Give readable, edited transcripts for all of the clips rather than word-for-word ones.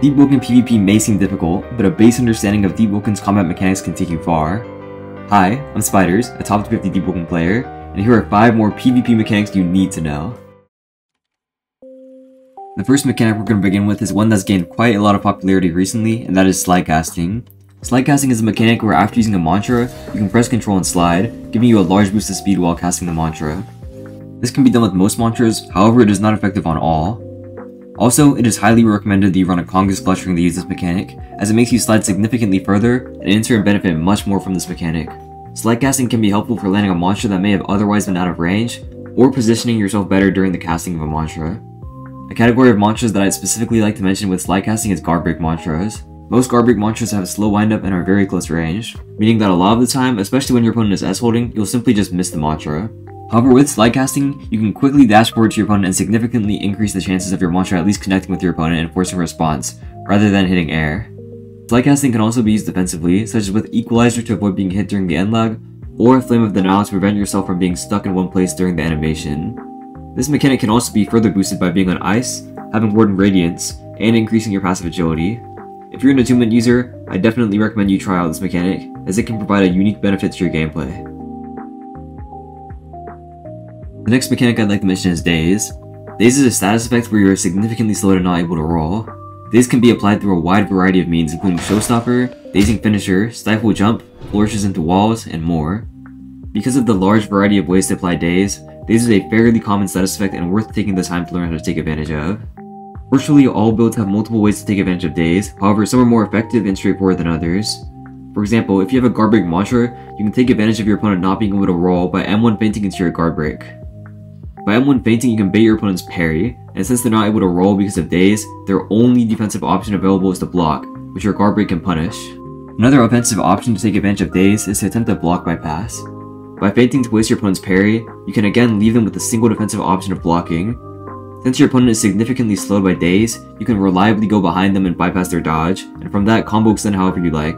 Deepwoken PvP may seem difficult, but a base understanding of Deepwoken's combat mechanics can take you far. Hi, I'm Spiders, a top 50 Deepwoken player, and here are 5 more PvP mechanics you need to know. The first mechanic we're going to begin with is one that's gained quite a lot of popularity recently, and that is slide casting. Slide casting is a mechanic where after using a mantra, you can press Ctrl and slide, giving you a large boost of speed while casting the mantra. This can be done with most mantras, however it is not effective on all. Also, it is highly recommended that you run a Congress clustering to use this mechanic, as it makes you slide significantly further, and in turn benefit much more from this mechanic. Slide casting can be helpful for landing a mantra that may have otherwise been out of range, or positioning yourself better during the casting of a mantra. A category of mantras that I'd specifically like to mention with slide casting is guard break mantras. Most guard break mantras have a slow windup and are very close range, meaning that a lot of the time, especially when your opponent is S-holding, you'll simply just miss the mantra. However, with slide casting, you can quickly dash forward to your opponent and significantly increase the chances of your mantra at least connecting with your opponent and forcing a response, rather than hitting air. Slide casting can also be used defensively, such as with Equalizer to avoid being hit during the end lag, or Flame of Denial to prevent yourself from being stuck in one place during the animation. This mechanic can also be further boosted by being on ice, having Warden Radiance, and increasing your passive agility. If you're an attunement user, I definitely recommend you try out this mechanic, as it can provide a unique benefit to your gameplay. The next mechanic I'd like to mention is Daze. Daze is a status effect where you are significantly slowed and not able to roll. Daze can be applied through a wide variety of means, including Showstopper, Dazing Finisher, Stifle Jump, Flourishes into walls, and more. Because of the large variety of ways to apply Daze, Daze is a fairly common status effect and worth taking the time to learn how to take advantage of. Virtually all builds have multiple ways to take advantage of Daze, however some are more effective and straightforward than others. For example, if you have a guard break mantra, you can take advantage of your opponent not being able to roll by M1 feinting into your guard break. By M1 feinting, you can bait your opponent's parry, and since they're not able to roll because of Daze, their only defensive option available is to block, which your guard break can punish. Another offensive option to take advantage of Daze is to attempt a block bypass. By feinting to waste your opponent's parry, you can again leave them with a single defensive option of blocking. Since your opponent is significantly slowed by Daze, you can reliably go behind them and bypass their dodge, and from that, combo extend however you like.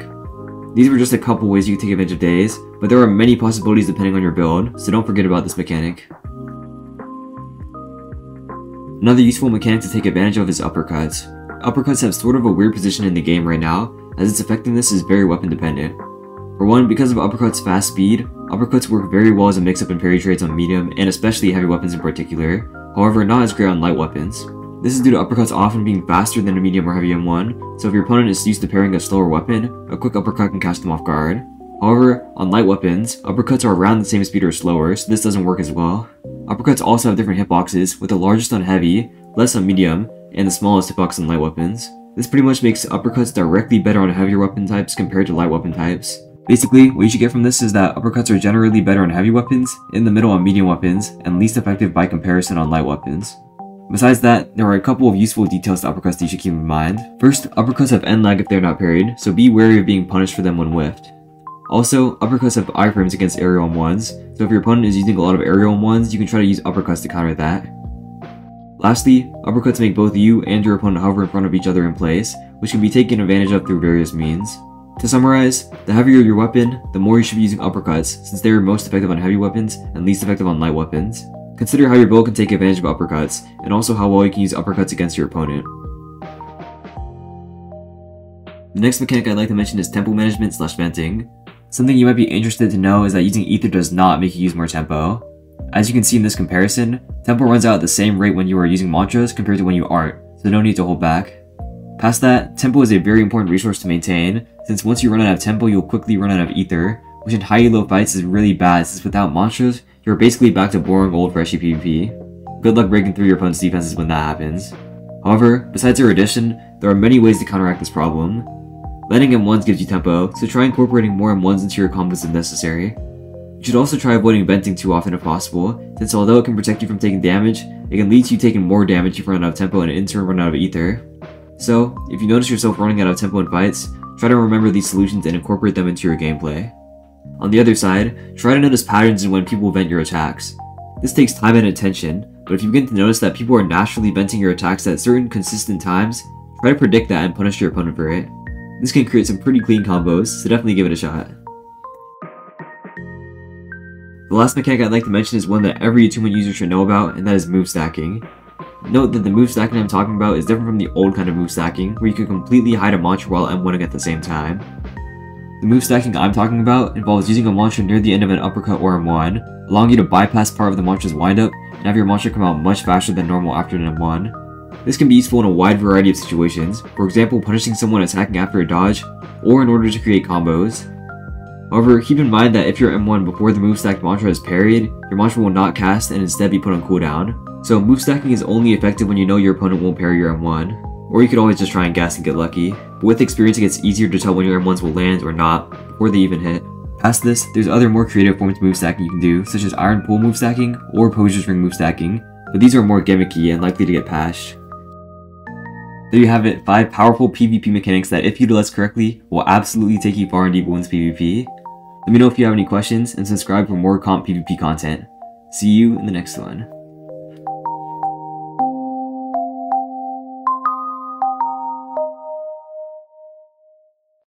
These were just a couple ways you can take advantage of Daze, but there are many possibilities depending on your build, so don't forget about this mechanic. Another useful mechanic to take advantage of is uppercuts. Uppercuts have sort of a weird position in the game right now, as its effectiveness is very weapon dependent. For one, because of uppercuts' fast speed, uppercuts work very well as a mix-up in parry trades on medium, and especially heavy weapons in particular, however not as great on light weapons. This is due to uppercuts often being faster than a medium or heavy M1, so if your opponent is used to parrying a slower weapon, a quick uppercut can catch them off guard. However, on light weapons, uppercuts are around the same speed or slower, so this doesn't work as well. Uppercuts also have different hitboxes, with the largest on heavy, less on medium, and the smallest hitbox on light weapons. This pretty much makes uppercuts directly better on heavier weapon types compared to light weapon types. Basically, what you should get from this is that uppercuts are generally better on heavy weapons, in the middle on medium weapons, and least effective by comparison on light weapons. Besides that, there are a couple of useful details to uppercuts that you should keep in mind. First, uppercuts have end lag if they're not parried, so be wary of being punished for them when whiffed. Also, uppercuts have iframes against aerial M1s, so if your opponent is using a lot of aerial M1s, you can try to use uppercuts to counter that. Lastly, uppercuts make both you and your opponent hover in front of each other in place, which can be taken advantage of through various means. To summarize, the heavier your weapon, the more you should be using uppercuts, since they are most effective on heavy weapons and least effective on light weapons. Consider how your build can take advantage of uppercuts, and also how well you can use uppercuts against your opponent. The next mechanic I'd like to mention is tempo management / venting. Something you might be interested to know is that using Ether does not make you use more tempo. As you can see in this comparison, tempo runs out at the same rate when you are using mantras compared to when you aren't, so no need to hold back. Past that, tempo is a very important resource to maintain, since once you run out of tempo you'll quickly run out of ether, which in high elo fights is really bad since without mantras, you're basically back to boring old freshy PvP. Good luck breaking through your opponent's defenses when that happens. However, besides their addition, there are many ways to counteract this problem. Landing M1s gives you tempo, so try incorporating more M1s into your combos if necessary. You should also try avoiding venting too often if possible, since although it can protect you from taking damage, it can lead to you taking more damage if you run out of tempo and in turn run out of ether. So, if you notice yourself running out of tempo in fights, try to remember these solutions and incorporate them into your gameplay. On the other side, try to notice patterns in when people vent your attacks. This takes time and attention, but if you begin to notice that people are naturally venting your attacks at certain consistent times, try to predict that and punish your opponent for it. This can create some pretty clean combos, so definitely give it a shot. The last mechanic I'd like to mention is one that every attunement user should know about, and that is move stacking. Note that the move stacking I'm talking about is different from the old kind of move stacking, where you can completely hide a monster while M1ing at the same time. The move stacking I'm talking about involves using a monster near the end of an uppercut or M1, allowing you to bypass part of the monster's windup and have your monster come out much faster than normal after an M1. This can be useful in a wide variety of situations, for example punishing someone attacking after a dodge, or in order to create combos. However, keep in mind that if your M1 before the move stacked monster has parried, your monster will not cast and instead be put on cooldown. So move stacking is only effective when you know your opponent won't parry your M1, or you could always just try and gas and get lucky. But with experience it gets easier to tell when your M1s will land or not, before they even hit. Past this, there's other more creative forms of move stacking you can do, such as iron pull move stacking or poser's ring move stacking, but these are more gimmicky and likely to get patched. There you have it, 5 powerful PvP mechanics that if utilized correctly, will absolutely take you far in Deepwoken's PvP. Let me know if you have any questions, and subscribe for more comp PvP content. See you in the next one.